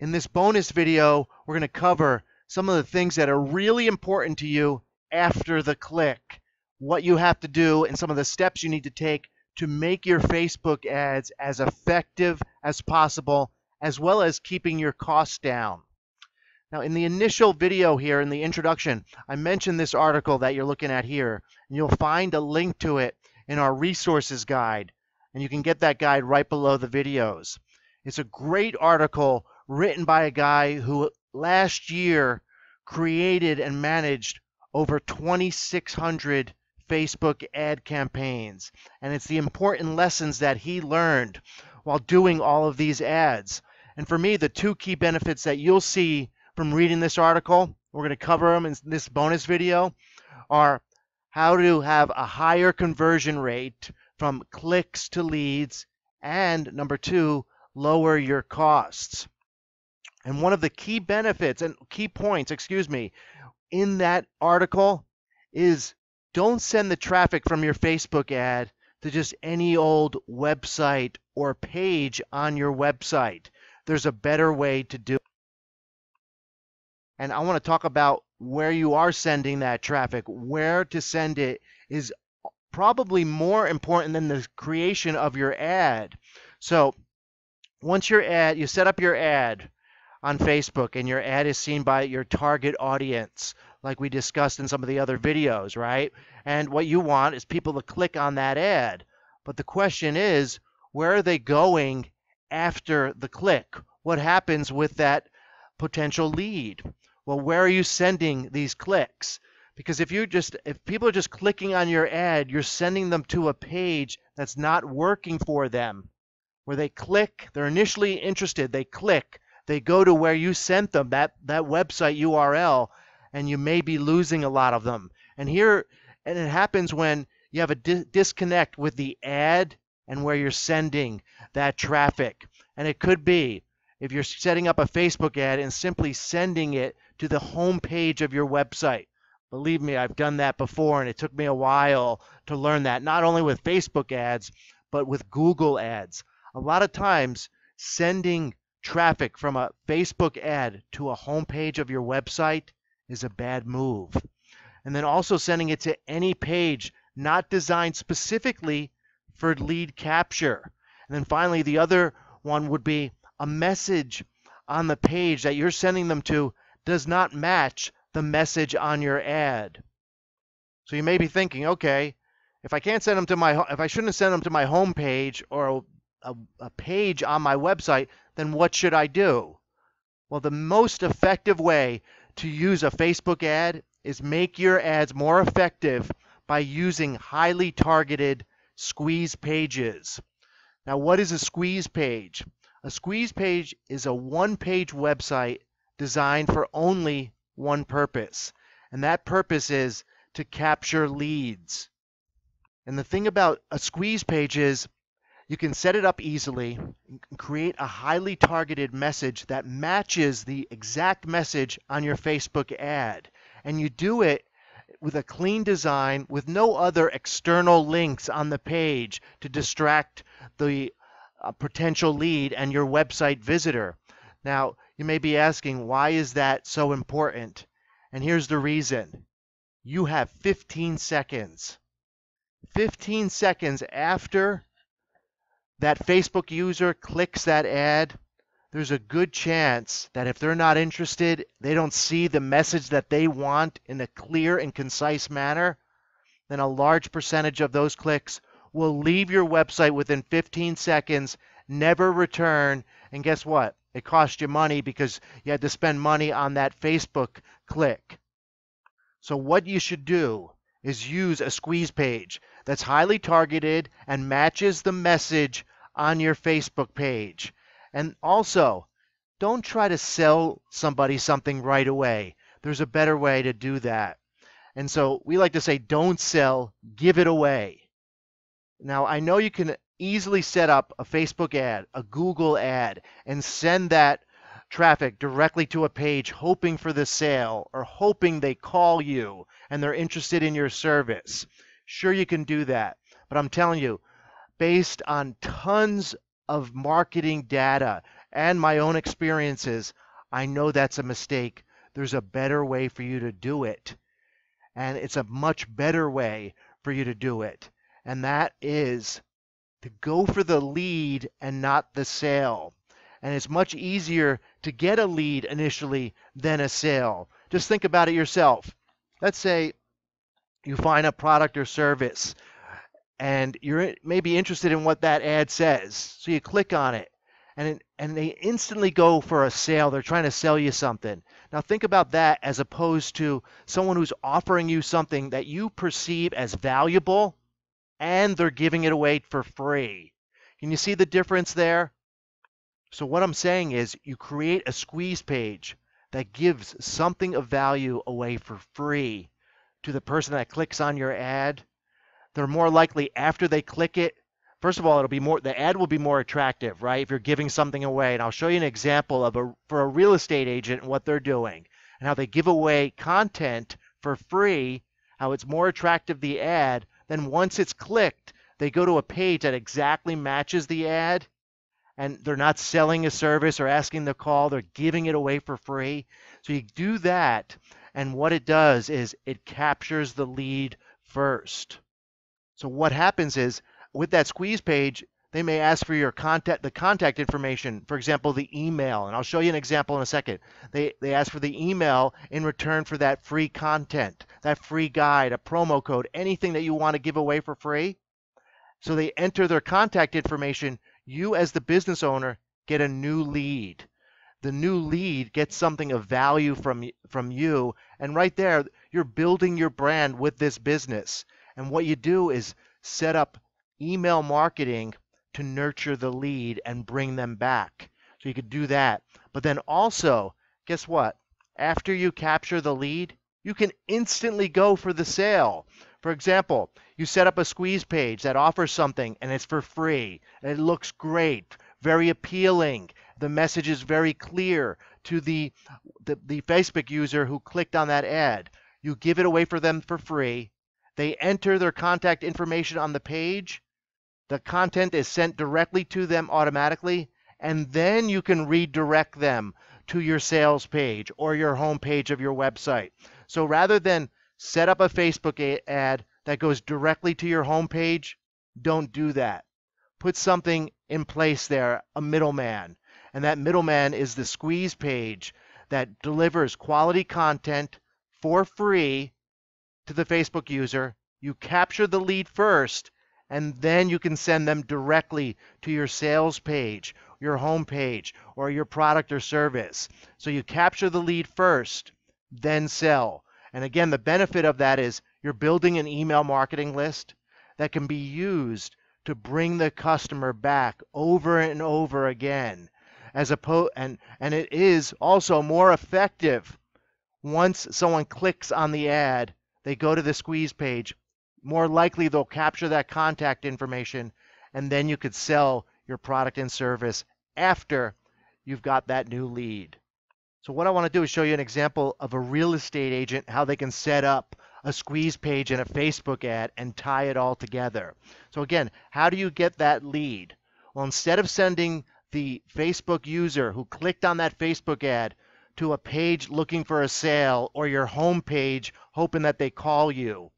In this bonus video, we're going to cover some of the things that are really important to you after the click, what you have to do, and some of the steps you need to take to make your Facebook ads as effective as possible, as well as keeping your costs down. Now, in the initial video here, in the introduction, I mentioned this article that you're looking at here, and you'll find a link to it in our resources guide, and you can get that guide right below the videos. It's a great article written by a guy who last year created and managed over 2,600 Facebook ad campaigns, and it's the important lessons that he learned while doing all of these ads. And for me, the two key benefits that you'll see from reading this article, we're going to cover them in this bonus video, are how to have a higher conversion rate from clicks to leads, and number two, lower your costs. And one of the key benefits and key points, in that article is don't send the traffic from your Facebook ad to just any old website or page on your website. There's a better way to do it. And I want to talk about where you are sending that traffic. Where to send it is probably more important than the creation of your ad. So once you set up your ad on Facebook and your ad is seen by your target audience, like we discussed in some of the other videos, right? And what you want is people to click on that ad. But the question is, where are they going after the click? What happens with that potential lead? Well, where are you sending these clicks? Because if people are just clicking on your ad, you're sending them to a page that's not working for them. Where they click, they're initially interested, they click, they go to where you sent them, that website URL, and you may be losing a lot of them. And it happens when you have a disconnect with the ad and where you're sending that traffic. And it could be if you're setting up a Facebook ad and simply sending it to the home page of your website. Believe me, I've done that before, and it took me a while to learn that, not only with Facebook ads, but with Google ads. A lot of times, sending traffic from a Facebook ad to a home page of your website is a bad move. And then also sending it to any page not designed specifically for lead capture. And then finally, the other one would be a message on the page that you're sending them to does not match the message on your ad. So you may be thinking, okay, if I shouldn't have sent them to my home page or a page on my website, then what should I do? Well, the most effective way to use a Facebook ad is make your ads more effective by using highly targeted squeeze pages. Now, what is a squeeze page? A squeeze page is a one-page website designed for only one purpose, and that purpose is to capture leads. And the thing about a squeeze page is you can set it up easily and create a highly targeted message that matches the exact message on your Facebook ad. And you do it with a clean design with no other external links on the page to distract the potential lead and your website visitor. Now, you may be asking, why is that so important? And here's the reason. You have 15 seconds. 15 seconds after that Facebook user clicks that ad, there's a good chance that if they're not interested, they don't see the message that they want in a clear and concise manner, then a large percentage of those clicks will leave your website within 15 seconds, never return, and guess what? It cost you money because you had to spend money on that Facebook click. So what you should do is use a squeeze page that's highly targeted and matches the message on your Facebook page. And also, don't try to sell somebody something right away. There's a better way to do that. And so we like to say, don't sell, give it away. Now, I know you can easily set up a Facebook ad, a Google ad, and send that traffic directly to a page hoping for the sale or hoping they call you and they're interested in your service. Sure, you can do that, but I'm telling you, based on tons of marketing data and my own experiences, I know that's a mistake. There's a better way for you to do it. And it's a much better way for you to do it. And that is to go for the lead and not the sale. And it's much easier to get a lead initially than a sale. Just think about it yourself. Let's say you find a product or service and you're maybe interested in what that ad says. So you click on it and they instantly go for a sale. They're trying to sell you something. Now think about that as opposed to someone who's offering you something that you perceive as valuable and they're giving it away for free. Can you see the difference there? So what I'm saying is you create a squeeze page that gives something of value away for free to the person that clicks on your ad. They're more likely after they click it, first of all, the ad will be more attractive, right? If you're giving something away. And I'll show you an example for a real estate agent and what they're doing and how they give away content for free, how it's more attractive, the ad. Then once it's clicked, they go to a page that exactly matches the ad, and they're not selling a service or asking to call. They're giving it away for free. So you do that, and what it does is it captures the lead first. So what happens is with that squeeze page, they may ask for your the contact information, for example, the email. And I'll show you an example in a second. They ask for the email in return for that free content, that free guide, a promo code, anything that you want to give away for free. So they enter their contact information. You as the business owner get a new lead. The new lead gets something of value from you. And right there, you're building your brand with this business. And what you do is set up email marketing to nurture the lead and bring them back. So you could do that. But then also, guess what? After you capture the lead, you can instantly go for the sale. For example, you set up a squeeze page that offers something and it's for free. And it looks great, very appealing. The message is very clear to the Facebook user who clicked on that ad. You give it away for them for free. They enter their contact information on the page. The content is sent directly to them automatically, and then you can redirect them to your sales page or your home page of your website. So rather than set up a Facebook ad that goes directly to your home page, don't do that. Put something in place there, a middleman. And that middleman is the squeeze page that delivers quality content for free to the Facebook user. You capture the lead first, and then you can send them directly to your sales page, your home page, or your product or service. So you capture the lead first, then sell. And again, the benefit of that is you're building an email marketing list that can be used to bring the customer back over and over again. And it is also more effective. Once someone clicks on the ad, they go to the squeeze page, more likely they'll capture that contact information, and then you could sell your product and service after you've got that new lead. So what I want to do is show you an example of a real estate agent, how they can set up a squeeze page and a Facebook ad and tie it all together. So again, how do you get that lead? Well, instead of sending the Facebook user who clicked on that Facebook ad to a page looking for a sale or your home page hoping that they call you,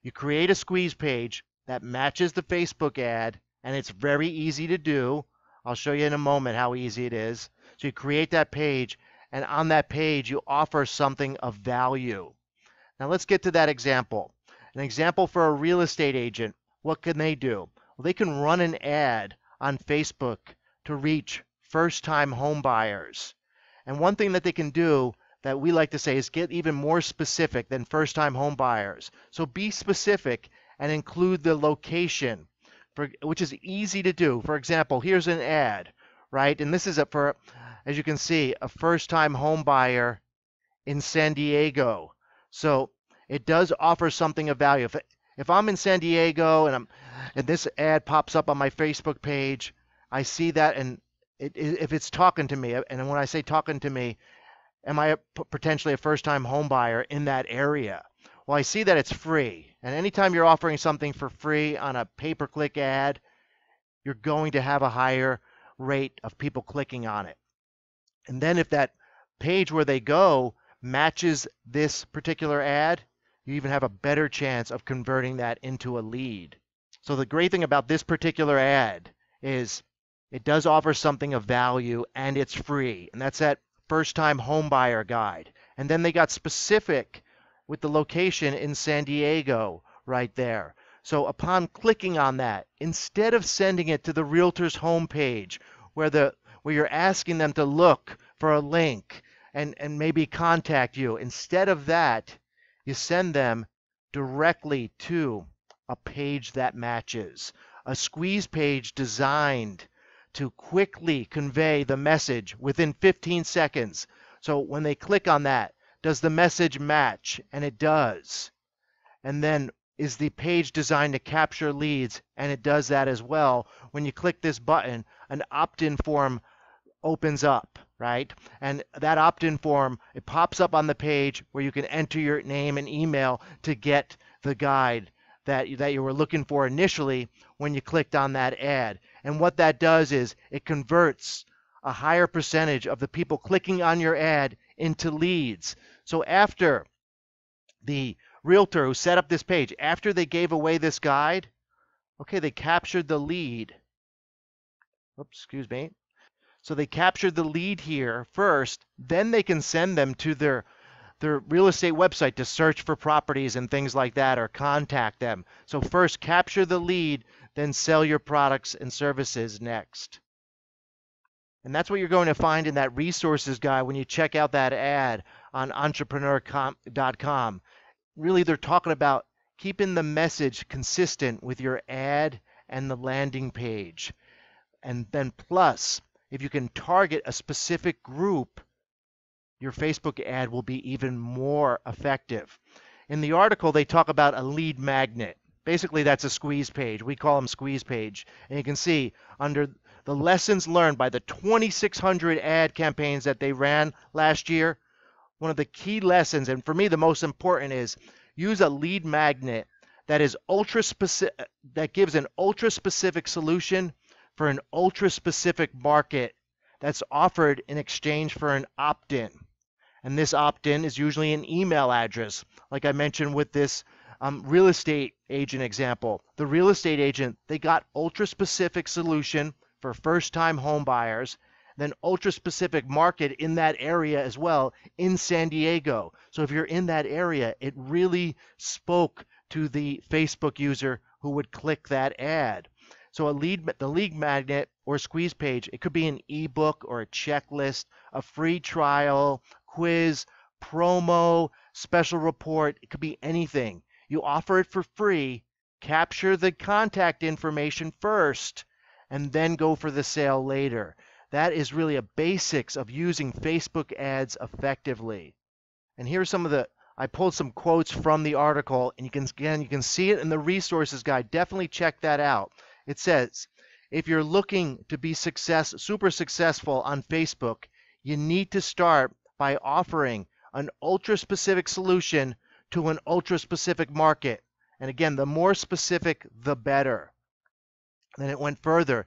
you create a squeeze page that matches the Facebook ad, and it's very easy to do. I'll show you in a moment how easy it is. So you create that page, and on that page you offer something of value. Now let's get to that example. An example for a real estate agent, what can they do? Well, they can run an ad on Facebook to reach first-time home buyers. And one thing that they can do that we like to say is get even more specific than first-time home buyers. So be specific and include the location, which is easy to do. For example, here's an ad, right? And this is for, as you can see, a first-time home buyer in San Diego. So it does offer something of value. If I'm in San Diego and this ad pops up on my Facebook page, I see that, and if it's talking to me, and when I say talking to me, am I potentially a first-time home buyer in that area? Well, I see that it's free. And anytime you're offering something for free on a pay-per-click ad, you're going to have a higher rate of people clicking on it. And then if that page where they go matches this particular ad, you even have a better chance of converting that into a lead. So the great thing about this particular ad is it does offer something of value and it's free. And that's that first-time homebuyer guide. And then they got specific with the location in San Diego right there. So upon clicking on that, instead of sending it to the realtor's homepage where you're asking them to look for a link and maybe contact you, instead of that, you send them directly to a page that matches, a squeeze page designed to quickly convey the message within 15 seconds. So when they click on that, does the message match? And it does. And then is the page designed to capture leads? And it does that as well. When you click this button, an opt-in form opens up, right? And that opt-in form, it pops up on the page where you can enter your name and email to get the guide that you were looking for initially when you clicked on that ad. And what that does is it converts a higher percentage of the people clicking on your ad into leads. So after the realtor who set up this page, after they gave away this guide, okay, they captured the lead. Oops, excuse me. So they captured the lead here first, then they can send them to their real estate website to search for properties and things like that, or contact them. So first capture the lead, then sell your products and services next. And that's what you're going to find in that resources guide when you check out that ad on entrepreneur.com. Really, they're talking about keeping the message consistent with your ad and the landing page. And then plus, if you can target a specific group, your Facebook ad will be even more effective. In the article, they talk about a lead magnet. Basically, that's a squeeze page. We call them squeeze page. And you can see under the lessons learned by the 2,600 ad campaigns that they ran last year, one of the key lessons, and for me the most important, is use a lead magnet that is ultra specific, that gives an ultra specific solution for an ultra specific market that's offered in exchange for an opt-in. And this opt-in is usually an email address, like I mentioned with this real estate agent example. The real estate agent, they got ultra specific solution for first-time home buyers, then ultra specific market in that area as well in San Diego. So if you're in that area, it really spoke to the Facebook user who would click that ad. So the lead magnet or squeeze page, it could be an ebook or a checklist, a free trial, quiz, promo, special report. It could be anything. You offer it for free, capture the contact information first, and then go for the sale later. That is really a basics of using Facebook ads effectively. And here's some of I pulled some quotes from the article, and you can see it in the resources guide. Definitely check that out. It says, if you're looking to be super successful on Facebook, you need to start by offering an ultra-specific solution to an ultra-specific market. And again, the more specific, the better. Then it went further.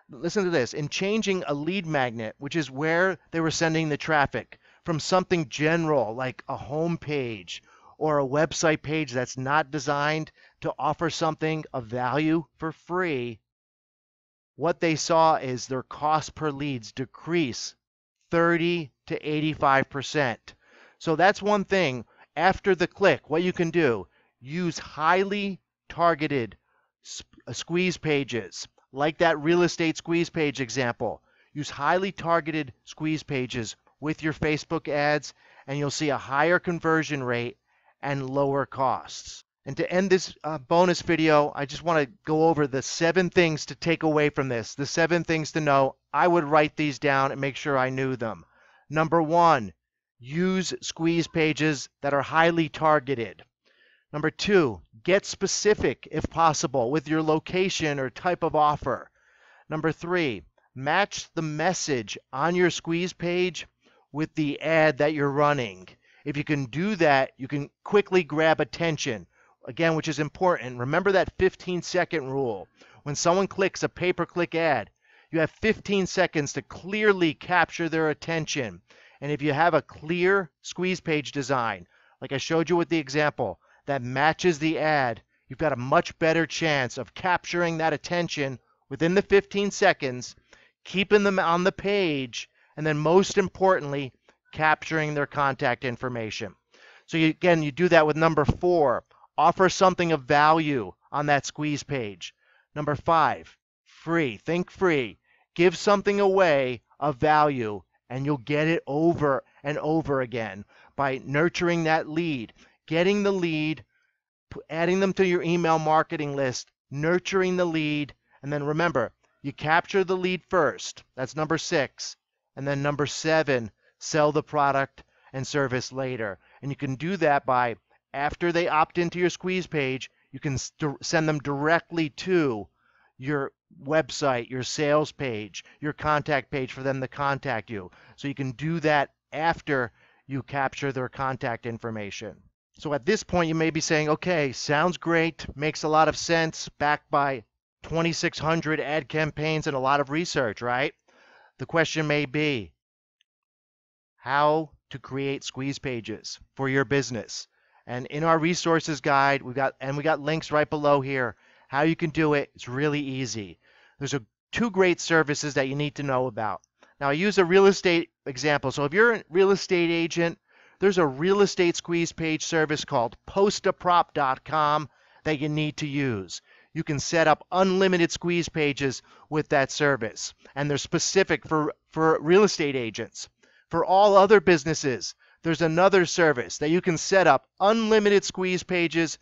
Listen to this, in changing a lead magnet, which is where they were sending the traffic, from something general like a home page or a website page that's not designed to offer something of value for free, what they saw is their cost per leads decrease 30 to 85%. So that's one thing. After the click, what you can do, use highly targeted squeeze pages, like that real estate squeeze page example. Use highly targeted squeeze pages with your Facebook ads, and you'll see a higher conversion rate and lower costs. And to end this bonus video, I just want to go over the 7 things to take away from this, the 7 things to know. I would write these down and make sure I knew them. Number 1, use squeeze pages that are highly targeted. Number 2, get specific if possible with your location or type of offer. Number 3, match the message on your squeeze page with the ad that you're running. If you can do that, you can quickly grab attention. Again, which is important. Remember that 15-second rule. When someone clicks a pay-per-click ad, You have 15 seconds to clearly capture their attention. And if you have a clear squeeze page design, like I showed you with the example, that matches the ad, you've got a much better chance of capturing that attention within the 15 seconds, keeping them on the page, and then most importantly, capturing their contact information. So again, you do that with number 4. Offer something of value on that squeeze page. Number 5, free. Think free. Give something away of value, and you'll get it over and over again by nurturing that lead, getting the lead, adding them to your email marketing list, nurturing the lead, and then remember, you capture the lead first. That's number 6. And then number 7, sell the product and service later. And you can do that by, after they opt into your squeeze page, you can send them directly to your website, your sales page, your contact page for them to contact you. So you can do that after you capture their contact information. So at this point, you may be saying, okay, sounds great, makes a lot of sense, backed by 2,600 ad campaigns and a lot of research, right? The question may be, how to create squeeze pages for your business. And in our resources guide, we got links right below here, how you can do it. It's really easy. There's 2 great services that you need to know about. Now, I use a real estate example. So if you're a real estate agent, there's a real estate squeeze page service called Postaprop.com that you need to use. You can set up unlimited squeeze pages with that service, and they're specific for real estate agents. For all other businesses, there's another service that you can set up unlimited squeeze pages.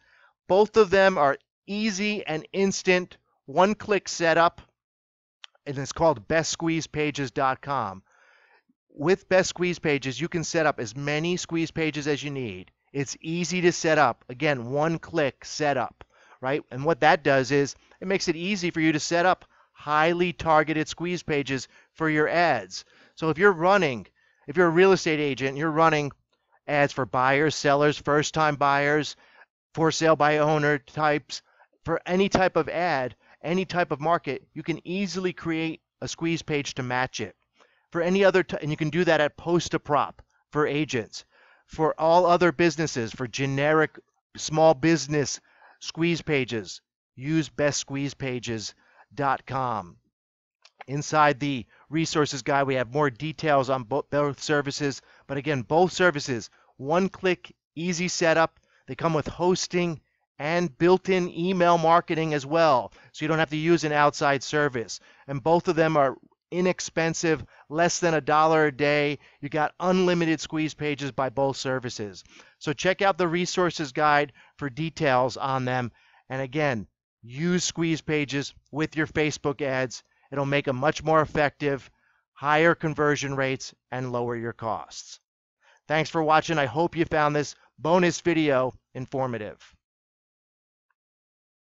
Both of them are easy and instant, one-click setup, and it's called BestSqueezePages.com. With Best Squeeze Pages, you can set up as many squeeze pages as you need. It's easy to set up. Again, one-click setup, right? And what that does is it makes it easy for you to set up highly targeted squeeze pages for your ads. So if you're a real estate agent, you're running ads for buyers, sellers, first-time buyers, for sale by owner types, for any type of ad, any type of market, you can easily create a squeeze page to match it. For any other, and you can do that at Postaprop for agents. For all other businesses, for generic small business squeeze pages, use BestSqueezePages.com. Inside the resources guide, we have more details on both services. But again, both services, one-click, easy setup. They come with hosting and built-in email marketing as well, so you don't have to use an outside service. And both of them are inexpensive, less than $1 a day. You got unlimited squeeze pages by both services. So check out the resources guide for details on them. And again, use squeeze pages with your Facebook ads. It'll make them much more effective, higher conversion rates, and lower your costs. Thanks for watching. I hope you found this bonus video informative.